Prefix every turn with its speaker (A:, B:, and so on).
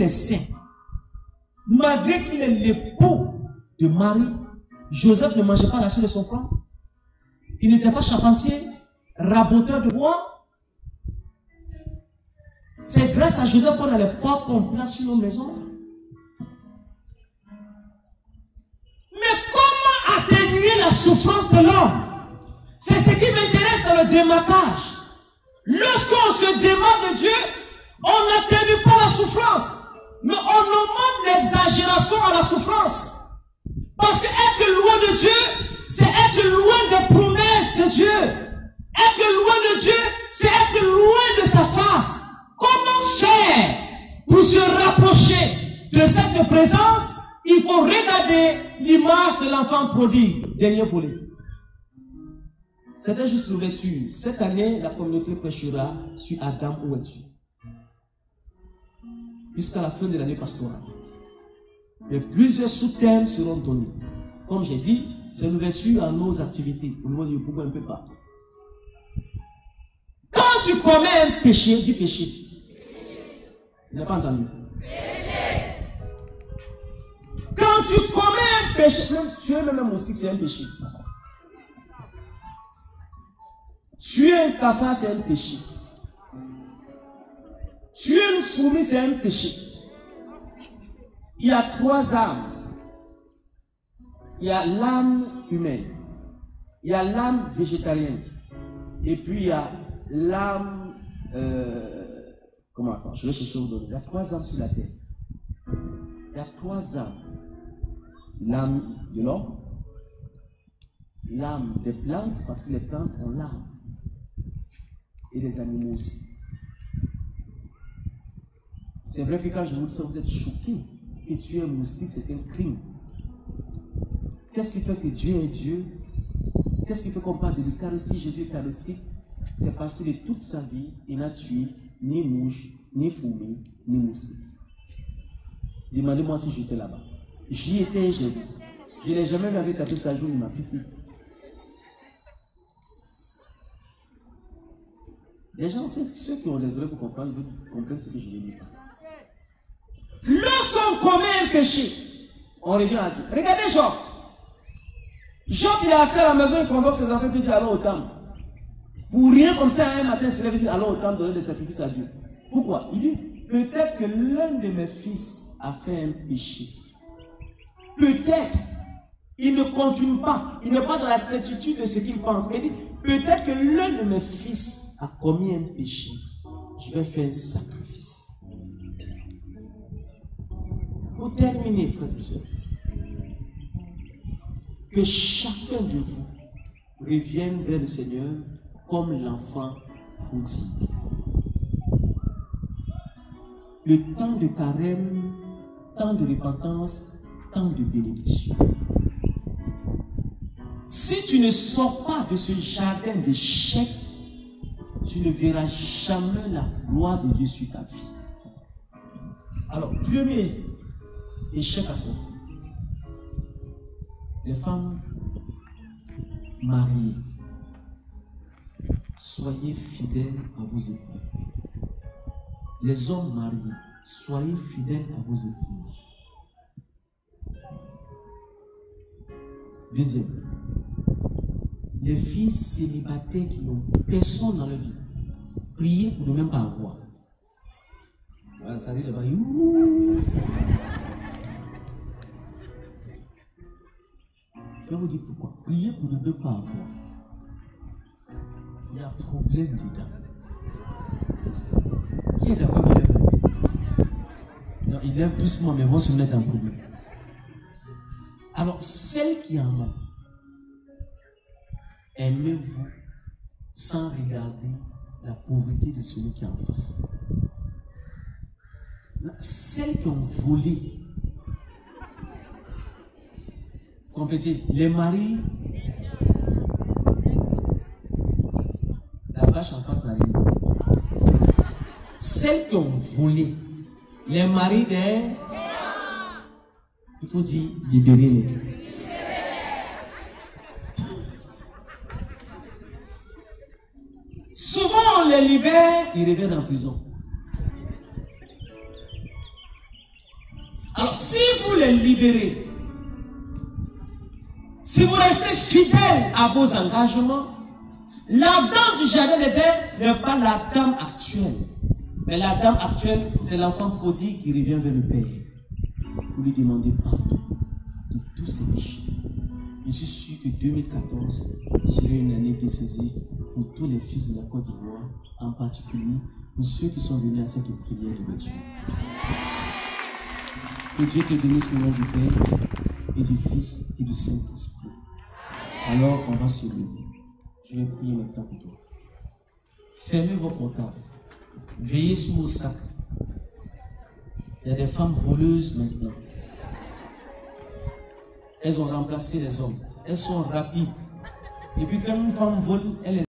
A: est saint. Malgré qu'il est l'époux de Marie, Joseph ne mangeait pas la suite de son front. Il n'était pas charpentier, raboteur de bois. C'est grâce à Joseph qu'on a les poids qu'on place sur nos maisons. Mais comment atténuer la souffrance de l'homme? C'est ce qui m'intéresse dans le démarquage. Lorsqu'on se démarque de Dieu, on n'atténue pas la souffrance, mais on augmente l'exagération à la souffrance. Parce que être loin de Dieu, c'est être loin des promesses de Dieu. Être loin de Dieu, c'est être loin de sa face. Comment faire pour se rapprocher de cette présence? Il faut regarder l'image de l'enfant prodigue, dernier volet. C'était juste l'ouverture. Cette année, la communauté prêchera sur Adam, où es-tu? Jusqu'à la fin de l'année pastorale. Et plusieurs sous-thèmes seront donnés. Comme j'ai dit, c'est l'ouverture à nos activités. Au niveau du pouvoir un peu partout. Quand tu commets un péché, dis péché. Il n'a pas entendu. Péché. Quand tu commets un péché, même tuer même un moustique, c'est un péché. Tuer un cafard, c'est un péché. Tuer une fourmi, c'est un péché. Il y a 3 âmes. Il y a l'âme humaine. Il y a l'âme végétarienne. Et puis il y a l'âme... comment? Je vais chercher où donner. Il y a 3 âmes sur la terre. Il y a 3 âmes. L'âme de l'homme. L'âme des plantes, parce que les plantes ont l'âme. Et les animaux aussi. C'est vrai que quand je vous dis ça, vous êtes choqués. Que tuer un moustique, c'est un crime. Qu'est-ce qui fait que Dieu est Dieu? Qu'est-ce qui fait qu'on parle de l'Eucharistie, Jésus eucharistique? C'est parce que de toute sa vie, il n'a tué ni mouche, ni fourmi, ni moustique. Demandez-moi si j'étais là-bas. J'y étais, j'ai vu. Je n'ai jamais vu avec taper sa joue, il m'a piqué. Les gens, ceux qui ont les oreilles pour comprendre, comprennent ce que je veux dire. Lorsqu'on commet un péché, on revient à Dieu. Regardez Job. Job, il est assis à la maison, il convoque ses enfants et dit allons au temple. Pour rien comme ça, un matin, il se lève et dit allons au temple donner des sacrifices à Dieu. Pourquoi? Il dit peut-être que l'un de mes fils a fait un péché. Peut-être. Il ne confirme pas. Il n'est pas dans la certitude de ce qu'il pense. Mais il dit peut-être que l'un de mes fils a commis un péché. Je vais faire un sacrifice. Pour terminer, frères et sœurs, que chacun de vous revienne vers le Seigneur comme l'enfant prodigue. Le temps de carême, temps de repentance, temps de bénédiction. Si tu ne sors pas de ce jardin d'échecs, tu ne verras jamais la gloire de Dieu sur ta vie. Alors, premier échec à sortir. Les femmes mariées, soyez fidèles à vos époux. Les hommes mariés, soyez fidèles à vos épouses. Deuxième, les filles célibataires qui n'ont personne dans leur vie, priez pour ne même pas avoir. Voilà, ça arrive là-bas. Je vais vous dire pourquoi. Priez pour ne même pas avoir. Il y a un problème dedans. Qui est d'accord avec moi? Non, il lève doucement, mais vont se mettre en problème. Alors, celle qui en a, aimez-vous sans regarder la pauvreté de celui qui est en face. Celles qui ont volé, complétez, les maris, la vache en face n'a rien. Celles qui ont volé, les maris des... Il faut dire libérez-les. Souvent on les libère, ils reviennent en prison. Alors, si vous les libérez, si vous restez fidèle à vos engagements, la dame du jardin d'Éden n'est pas la dame actuelle. Mais la dame actuelle, c'est l'enfant prodigue qui revient vers le Père. Vous lui demandez pardon de tous ses péchés. Je suis sûr que 2014 sera une année décisive pour tous les fils de la Côte d'Ivoire, en particulier pour ceux qui sont venus à cette prière de Dieu. Que Dieu te bénisse au nom du Père et du Fils et du Saint-Esprit. Alors on va se lever. Je vais prier maintenant pour toi. Fermez vos portables. Veillez sur vos sacs. Il y a des femmes voleuses maintenant. Elles ont remplacé les hommes. Elles sont rapides. Et puis quand une femme vole, elle est